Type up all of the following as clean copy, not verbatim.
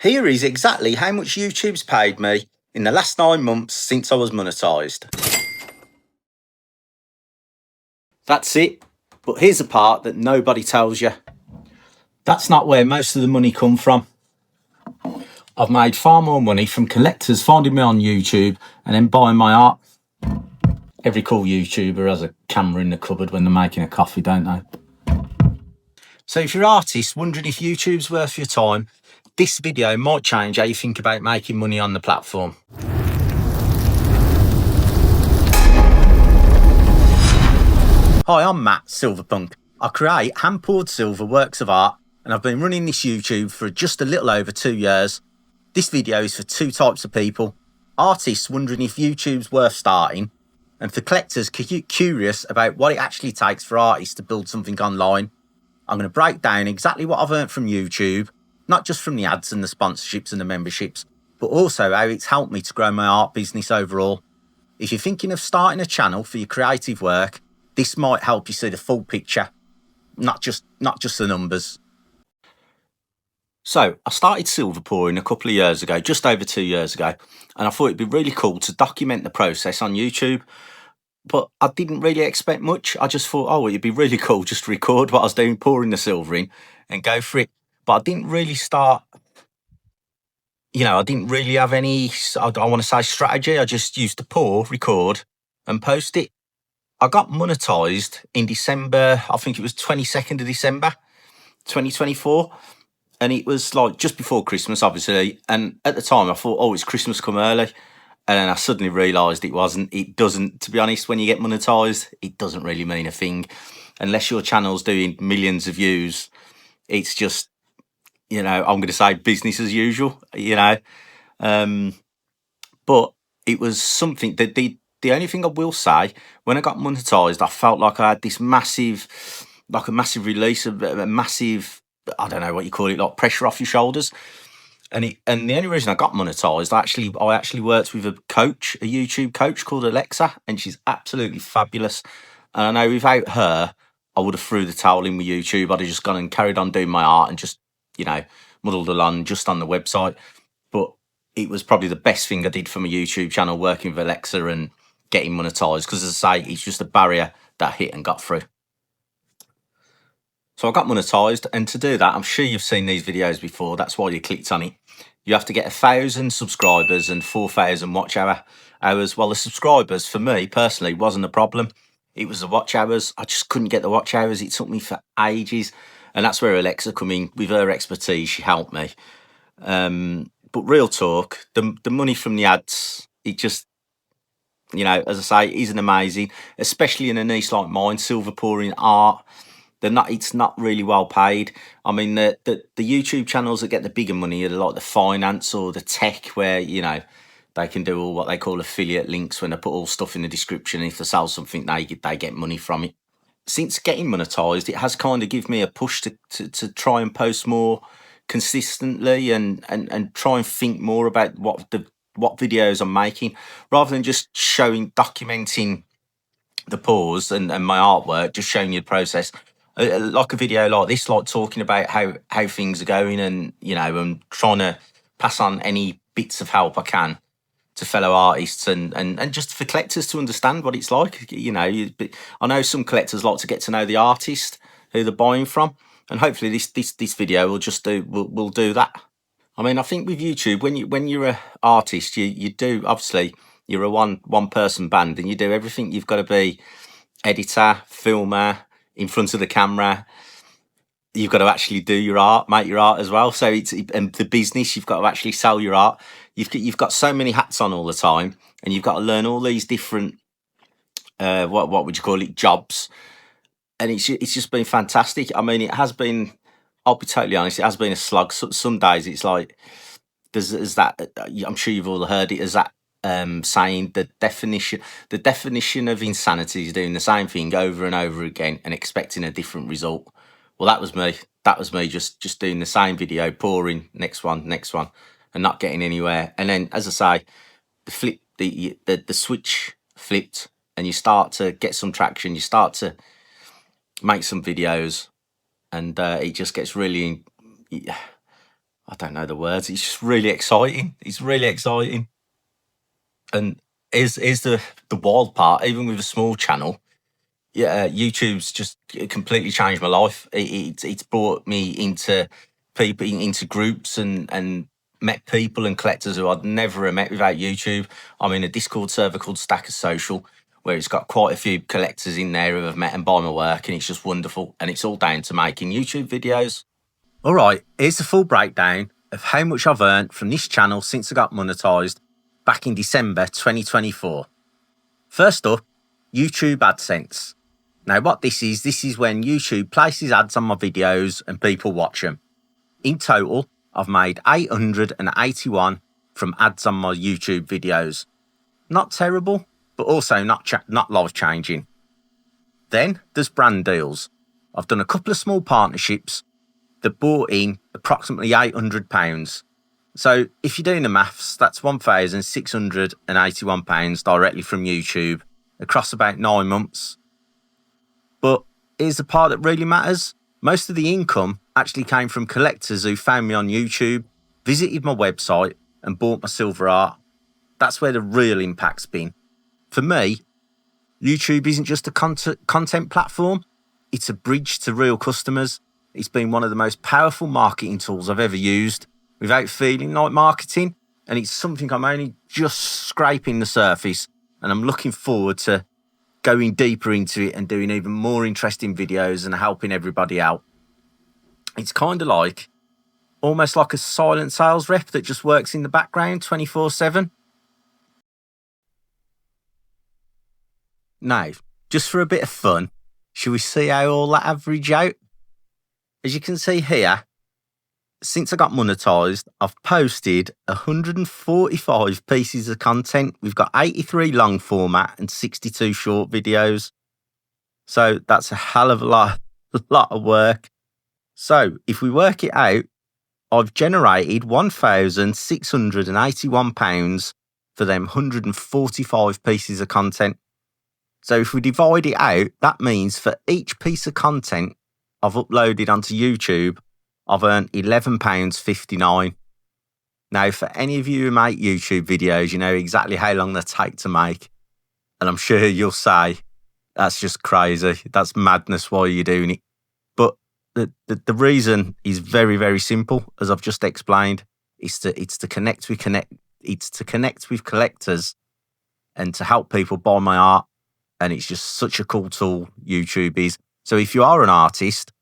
Here is exactly how much YouTube's paid me in the last 9 months since I was monetised. That's it, but here's the part that nobody tells you. That's not where most of the money come from. I've made far more money from collectors finding me on YouTube and then buying my art. Every cool YouTuber has a camera in the cupboard when they're making a coffee, don't they? So if you're artists wondering if YouTube's worth your time, this video might change how you think about making money on the platform. Hi, I'm Matt, Silverpunk. I create hand-poured silver works of art, and I've been running this YouTube for just a little over 2 years. This video is for two types of people: artists wondering if YouTube's worth starting, and for collectors curious about what it actually takes for artists to build something online. I'm going to break down exactly what I've earned from YouTube, not just from the ads and the sponsorships and the memberships, but also how it's helped me to grow my art business overall. If you're thinking of starting a channel for your creative work, this might help you see the full picture, not just the numbers. So I started silver pouring a couple of years ago, just over 2 years ago, and I thought it'd be really cool to document the process on YouTube. But I didn't really expect much. I just thought, oh, it'd be really cool just to record what I was doing, pouring the silver in and go for it. But I didn't really start, I didn't really have any, I want to say strategy. I just used to pour, record and post it. I got monetized in December, I think it was 22nd of December, 2024. And it was like just before Christmas, obviously. And at the time I thought, oh, it's Christmas come early. And then I suddenly realised it wasn't. It doesn't, to be honest, when you get monetised, it doesn't really mean a thing. Unless your channel's doing millions of views, it's just, I'm going to say business as usual, But it was something that the only thing I will say, when I got monetised, I felt like I had this massive, like a massive release, a massive, I don't know what you call it, like pressure off your shoulders. And the only reason I got monetized, I actually worked with a coach, a YouTube coach called Alexa, and she's absolutely fabulous. And I know without her, I would have threw the towel in with YouTube. I'd have just gone and carried on doing my art and just, muddled along just on the website. But it was probably the best thing I did for my YouTube channel, working with Alexa and getting monetized, because as I say, it's just a barrier that I hit and got through. So I got monetized, and to do that, I'm sure you've seen these videos before. That's why you clicked on it. You have to get 1,000 subscribers and 4,000 watch hours. Well, the subscribers for me personally wasn't a problem. It was the watch hours. I just couldn't get the watch hours. It took me for ages, and that's where Alexa come in with her expertise. She helped me. But real talk, the money from the ads, it just, as I say, isn't amazing, especially in a niche like mine, silver pouring art. It's not really well paid. I mean, the YouTube channels that get the bigger money are like the finance or the tech, where they can do all what they call affiliate links, when they put all stuff in the description, and if they sell something, they get money from it. Since getting monetized, it has kind of given me a push to try and post more consistently and try and think more about what videos I'm making, rather than just documenting the pause and my artwork, just showing you the process. Like a video like this, like talking about how things are going, and I'm trying to pass on any bits of help I can to fellow artists and just for collectors to understand what it's like. I know some collectors like to get to know the artist who they're buying from, and hopefully this video will do that. I mean, I think with YouTube, when you're an artist, you do, obviously you're a one person band, and you do everything. You've got to be editor, filmer, in front of the camera. You've got to actually do your art, make your art as well. So and the business, you've got to actually sell your art. You've got so many hats on all the time, and you've got to learn all these different what would you call it, jobs. And it's just been fantastic. I mean, it has been, I'll be totally honest, it has been a slog. Some days it's like there's that, I'm sure you've all heard it, as that saying, the definition of insanity is doing the same thing over and over again and expecting a different result. Well, that was me just doing the same video, pouring next one and not getting anywhere. And then, as I say, the switch flipped, and you start to get some traction, you start to make some videos, and it just gets really, I don't know the words. It's just really exciting. It's really exciting. And is the wild part, even with a small channel, yeah, YouTube's just completely changed my life. It's brought me into people, into groups, and met people and collectors who I'd never have met without YouTube. I'm in a Discord server called Stackers Social, where it's got quite a few collectors in there who have met and buy my work, and it's just wonderful. And it's all down to making YouTube videos. All right, here's the full breakdown of how much I've earned from this channel since I got monetized back in December 2024. First up, YouTube AdSense. Now, what this is when YouTube places ads on my videos and people watch them. In total, I've made 881 from ads on my YouTube videos. Not terrible, but also not life-changing. Then there's brand deals. I've done a couple of small partnerships that brought in approximately £800. So if you're doing the maths, that's £1,681 directly from YouTube across about 9 months. But here's the part that really matters. Most of the income actually came from collectors who found me on YouTube, visited my website, and bought my silver art. That's where the real impact's been. For me, YouTube isn't just a content platform, it's a bridge to real customers. It's been one of the most powerful marketing tools I've ever used without feeling like marketing, and it's something I'm only just scraping the surface, and I'm looking forward to going deeper into it and doing even more interesting videos and helping everybody out. It's kind of like, almost like a silent sales rep that just works in the background 24/7. Now, just for a bit of fun, shall we see how all that average out? As you can see here, since I got monetized, I've posted 145 pieces of content. We've got 83 long format and 62 short videos. So that's a hell of a lot of work. So if we work it out, I've generated £1,681 for them 145 pieces of content. So if we divide it out, that means for each piece of content I've uploaded onto YouTube, I've earned £11.59. Now, for any of you who make YouTube videos, you know exactly how long they take to make. And I'm sure you'll say, that's just crazy. That's madness why you're doing it. But the reason is very, very simple, as I've just explained. It's to connect with collectors and to help people buy my art. And it's just such a cool tool, YouTube is. So if you are an artist,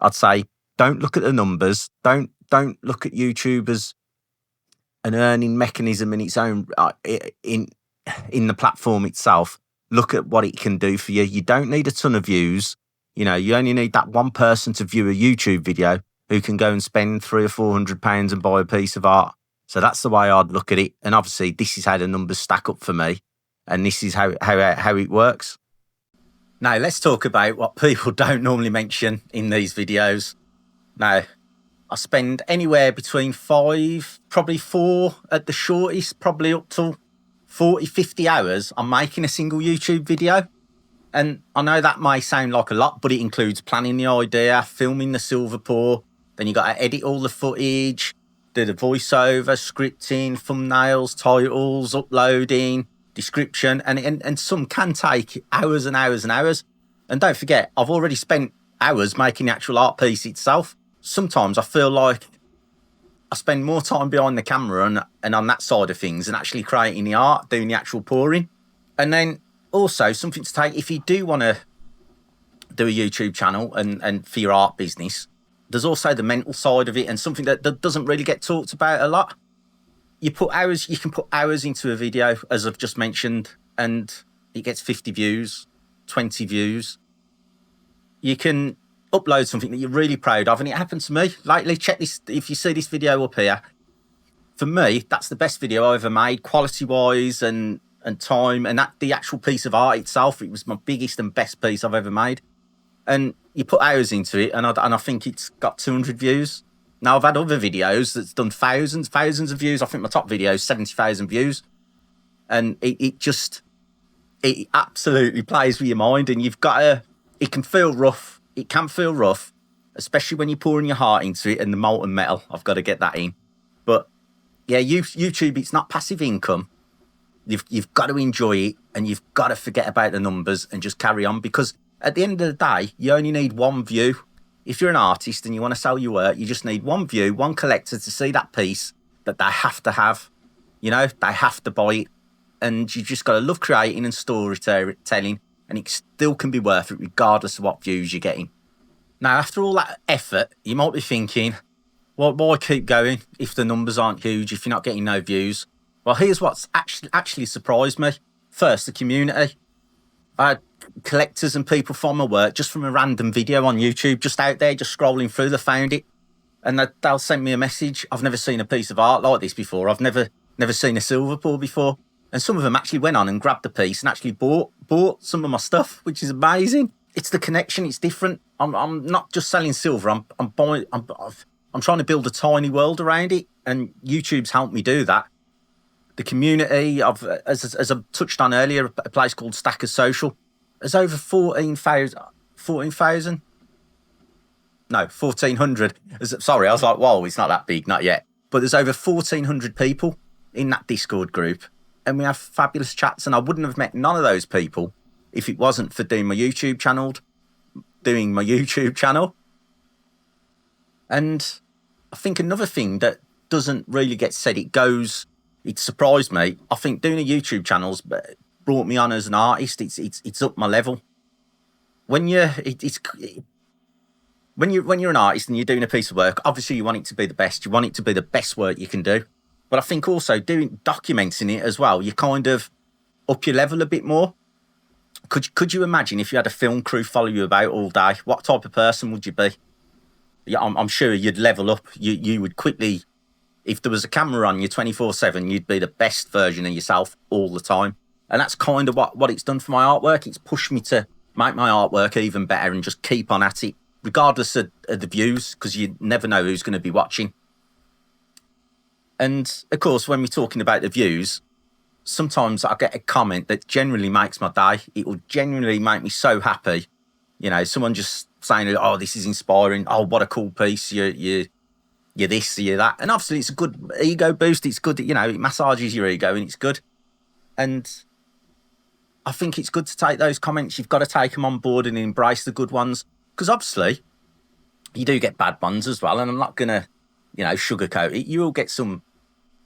I'd say don't look at the numbers. Don't look at YouTube as an earning mechanism in its own in the platform itself. Look at what it can do for you. You don't need a ton of views. You know, you only need that one person to view a YouTube video who can go and spend £300 or £400 and buy a piece of art. So that's the way I'd look at it. And obviously, this is how the numbers stack up for me, and this is how it works. Now, let's talk about what people don't normally mention in these videos. Now, I spend anywhere between 5, probably 4 at the shortest, probably up to 40, 50 hours on making a single YouTube video. And I know that may sound like a lot, but it includes planning the idea, filming the silver pour, then you got to edit all the footage, do the voiceover, scripting, thumbnails, titles, uploading, description, and some can take hours and hours and hours. And don't forget, I've already spent hours making the actual art piece itself. Sometimes I feel like I spend more time behind the camera and on that side of things and actually creating the art, doing the actual pouring. And then also something to take, if you do want to do a YouTube channel and for your art business, there's also the mental side of it, and something that doesn't really get talked about a lot. You can put hours into a video, as I've just mentioned, and it gets 50 views, 20 views. You can upload something that you're really proud of, and it happened to me lately. Check this, if you see this video up here, for me, that's the best video I ever made, quality-wise and time, and that the actual piece of art itself, it was my biggest and best piece I've ever made. And you put hours into it, and I think it's got 200 views. Now, I've had other videos that's done thousands of views. I think my top video is 70,000 views. And it absolutely plays with your mind, and you've got to, it can feel rough. It can feel rough, especially when you're pouring your heart into it and the molten metal. I've got to get that in. But yeah, YouTube, it's not passive income. You've got to enjoy it, and you've got to forget about the numbers and just carry on, because at the end of the day, you only need one view. If you're an artist and you want to sell your work, you just need one view, one collector to see that piece that they have to have. You know, they have to buy it. And you just got to love creating and storytelling, and it still can be worth it regardless of what views you're getting. Now, after all that effort, you might be thinking, well, why keep going if the numbers aren't huge, if you're not getting no views? Well, here's what's actually surprised me. First, the community. I had collectors and people find my work just from a random video on YouTube, just out there, just scrolling through, they found it. And they'll send me a message. I've never seen a piece of art like this before. I've never seen a silver pour before. And some of them actually went on and grabbed the piece and actually bought some of my stuff, which is amazing. It's the connection. It's different. I'm not just selling silver. I'm trying to build a tiny world around it, and YouTube's helped me do that. The community, as I touched on earlier, a place called Stackers Social, there's over 14,000. No, 1,400. Sorry, I was like, whoa, it's not that big, not yet. But there's over 1,400 people in that Discord group, and we have fabulous chats. And I wouldn't have met none of those people if it wasn't for doing my YouTube channel. And I think another thing that doesn't really get said, it surprised me. I think doing a YouTube channel's brought me on as an artist. It's up my level. When you're an artist and you're doing a piece of work, obviously you want it to be the best. You want it to be the best work you can do. But I think also documenting it as well, you kind of up your level a bit more. Could you imagine if you had a film crew follow you about all day? What type of person would you be? Yeah, I'm sure you'd level up. You would quickly, if there was a camera on you 24/7, you'd be the best version of yourself all the time. And that's kind of what it's done for my artwork. It's pushed me to make my artwork even better and just keep on at it, regardless of the views, because you never know who's going to be watching. And of course, when we're talking about the views, sometimes I get a comment that generally makes my day. It will genuinely make me so happy. You know, someone just saying, oh, this is inspiring. Oh, what a cool piece. You're this, you're that. And obviously it's a good ego boost. It's good, you know, it massages your ego and it's good. And I think it's good to take those comments. You've got to take them on board and embrace the good ones. Because obviously you do get bad ones as well. And I'm not going to, sugarcoat it. You will get some,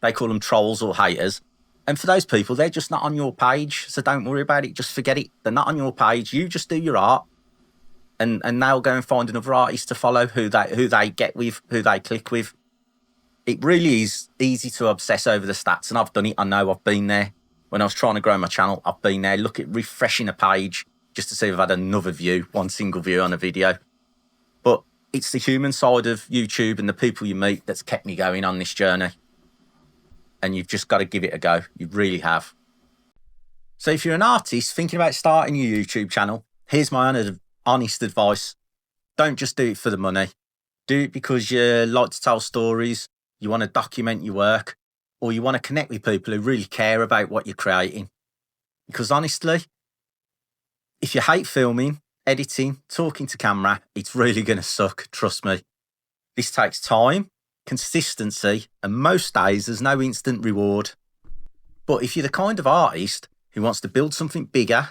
they call them trolls or haters. And for those people, they're just not on your page. So don't worry about it. Just forget it. They're not on your page. You just do your art. And they'll go and find another artist to follow who they get with, who they click with. It really is easy to obsess over the stats. And I've done it. I know I've been there. When I was trying to grow my channel, I've been there. Look at refreshing a page just to see if I've had another view, one single view on a video. But it's the human side of YouTube and the people you meet that's kept me going on this journey. And you've just got to give it a go. You really have. So if you're an artist thinking about starting your YouTube channel, here's my honest advice. Don't just do it for the money. Do it because you like to tell stories, you want to document your work, or you want to connect with people who really care about what you're creating. Because honestly, if you hate filming, editing, talking to camera, it's really going to suck, trust me. This takes time, consistency, and most days there's no instant reward. But if you're the kind of artist who wants to build something bigger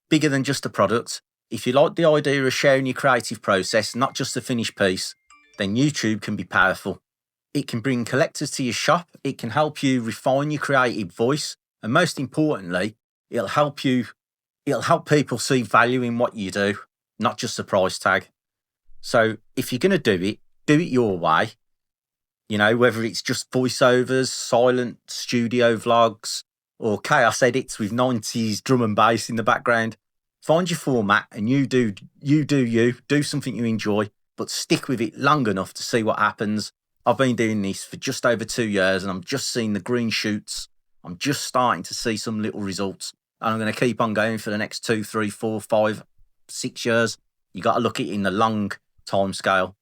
than just a product, if you like the idea of sharing your creative process, not just the finished piece, then YouTube can be powerful. It can bring collectors to your shop, it can help you refine your creative voice, and most importantly, it'll help people see value in what you do, not just the price tag. So if you're going to do it your way. Whether it's just voiceovers, silent studio vlogs, or chaos edits with 90s drum and bass in the background. Find your format and you do something you enjoy, but stick with it long enough to see what happens. I've been doing this for just over 2 years and I'm just seeing the green shoots. I'm just starting to see some little results. And I'm going to keep on going for the next 2, 3, 4, 5, 6 years. You got to look at it in the long time scale.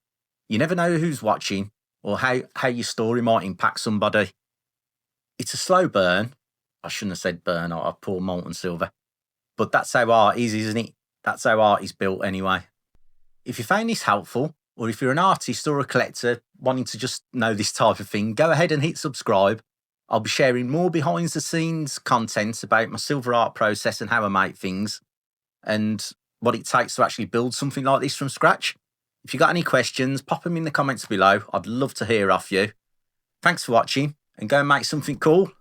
You never know who's watching or how your story might impact somebody. It's a slow burn. I shouldn't have said burn, I pour molten silver. But that's how art is, isn't it? That's how art is built anyway. If you found this helpful or if you're an artist or a collector wanting to just know this type of thing, go ahead and hit subscribe. I'll be sharing more behind the scenes content about my silver art process and how I make things and what it takes to actually build something like this from scratch. If you've got any questions, pop them in the comments below. I'd love to hear off you. Thanks for watching, and go and make something cool.